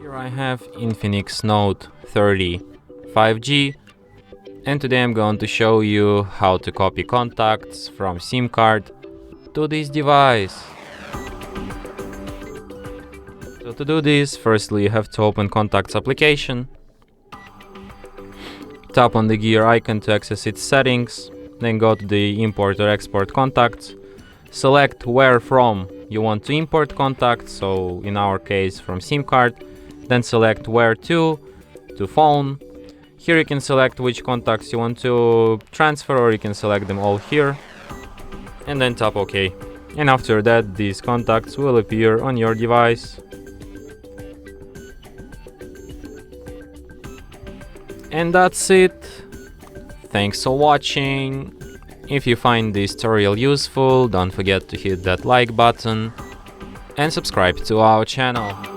Here I have INFINIX Note 30 5G, and today I'm going to show you how to copy contacts from SIM card to this device. So to do this, firstly you have to open Contacts application, tap on the gear icon to access its settings, then go to the import or export contacts, select where from you want to import contacts, so in our case from SIM card, then select where to phone. Here you can select which contacts you want to transfer, or you can select them all here and then tap OK. And after that these contacts will appear on your device. And that's it. Thanks for watching. If you find this tutorial useful, don't forget to hit that like button and subscribe to our channel.